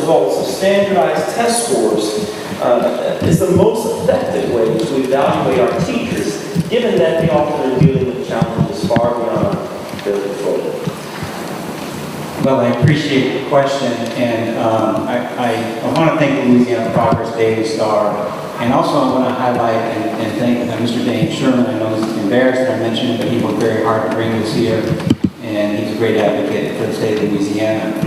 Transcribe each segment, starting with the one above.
results of standardized test scores is the most effective way to evaluate our teachers, given that they often are dealing with challenges far beyond their control? Well, I appreciate the question, and I want to thank the Louisiana Progress Daily Star, and also I want to highlight and thank Mr. Dane Sherman. I know he's embarrassed that I mentioned it, but he worked very hard to bring this here, and he's a great advocate for the state of Louisiana.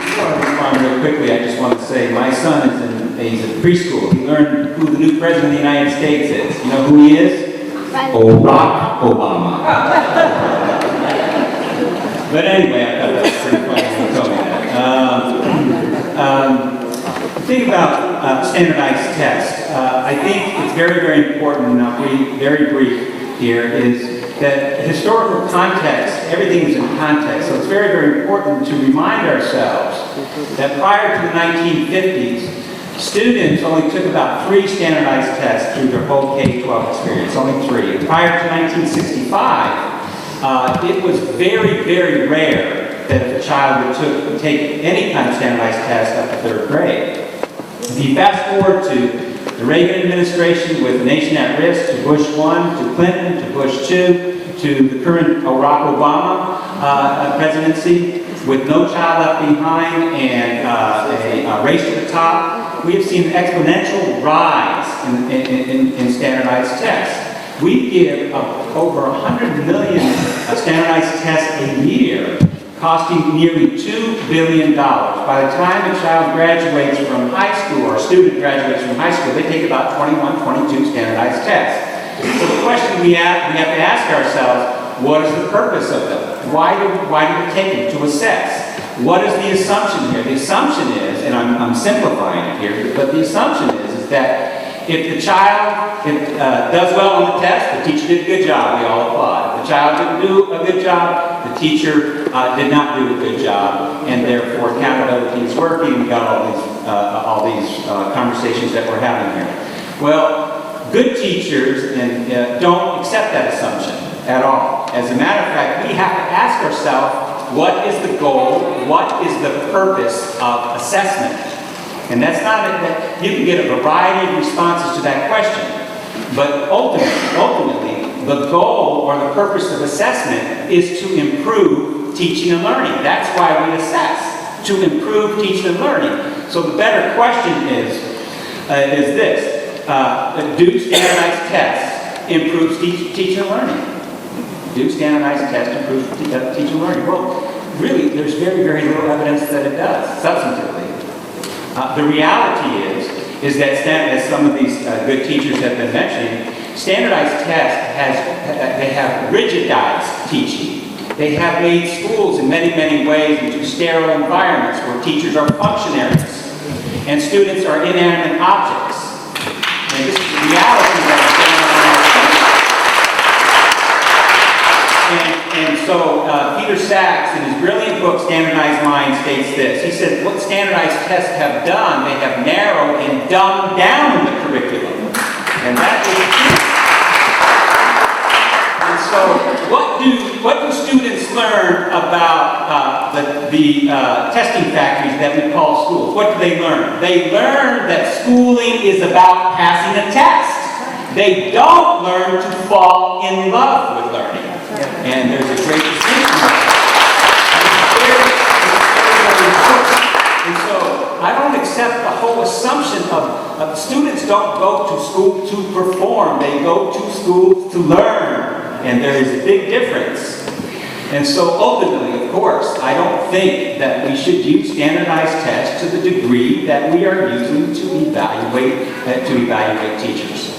Before I respond real quickly, I just want to say my son he's in preschool. He learned who the new president of the United States is. You know who he is? Barack Obama. But anyway, I thought that was pretty funny when you told me that. The thing about standardized tests, I think it's very, very important, and I'll be very brief here, is that historical context, everything is in context, so it's very, very important to remind ourselves that prior to the 1950s, students only took about 3 standardized tests through their whole K-12 experience, only 3. Prior to 1965, it was very, very rare that if a child would take any kind of standardized test up to 3rd grade. If you fast forward to the Reagan administration with the nation at risk, to Bush 1, to Clinton, to Bush 2, to the current Barack Obama presidency, with No Child Left Behind and a race to the top, we have seen an exponential rise in standardized tests. We give over 100 million standardized tests a year, costing nearly $2 billion. By the time a child graduates from high school, or a student graduates from high school, they take about 21, 22 standardized tests. So the question we have to ask ourselves, what is the purpose of them? Why do we take them? To assess. What is the assumption here? The assumption is, and I'm simplifying it here, but the assumption is that if the child does well on the test, the teacher did a good job, we all applaud. If the child didn't do a good job, the teacher did not do a good job, and therefore accountability is working. We got all these conversations that we're having here. Well, good teachers don't accept that assumption at all. As a matter of fact, we have to ask ourselves, what is the goal? What is the purpose of assessment? And that's not that you can get a variety of responses to that question. But ultimately, the goal or the purpose of assessment is to improve teaching and learning. That's why we assess, to improve teaching and learning. So the better question is this: do standardized tests improve teaching and learning? Do standardized tests improve teaching and learning? Well, really, there's very, very little evidence that it does, substantively. The reality is that, as some of these good teachers have been mentioning, standardized tests they have rigidized teaching. They have made schools in many, many ways into sterile environments where teachers are functionaries and students are inanimate objects. And this is the reality that is going on. And so Peter Sachs, in his brilliant book, Standardized Mind, states this. He said, what standardized tests have done, they have narrowed and dumbed down the curriculum. And that is true. And so what do students learn about the testing factories that we call schools? What do they learn? They learn that schooling is about passing a test. They don't learn to fall in love with learning. And there's a great distinction there. And so I don't accept the whole assumption of students don't go to school to perform. They go to school to learn. And there is a big difference. And so ultimately, of course, I don't think that we should use standardized tests to the degree that we are using to evaluate teachers.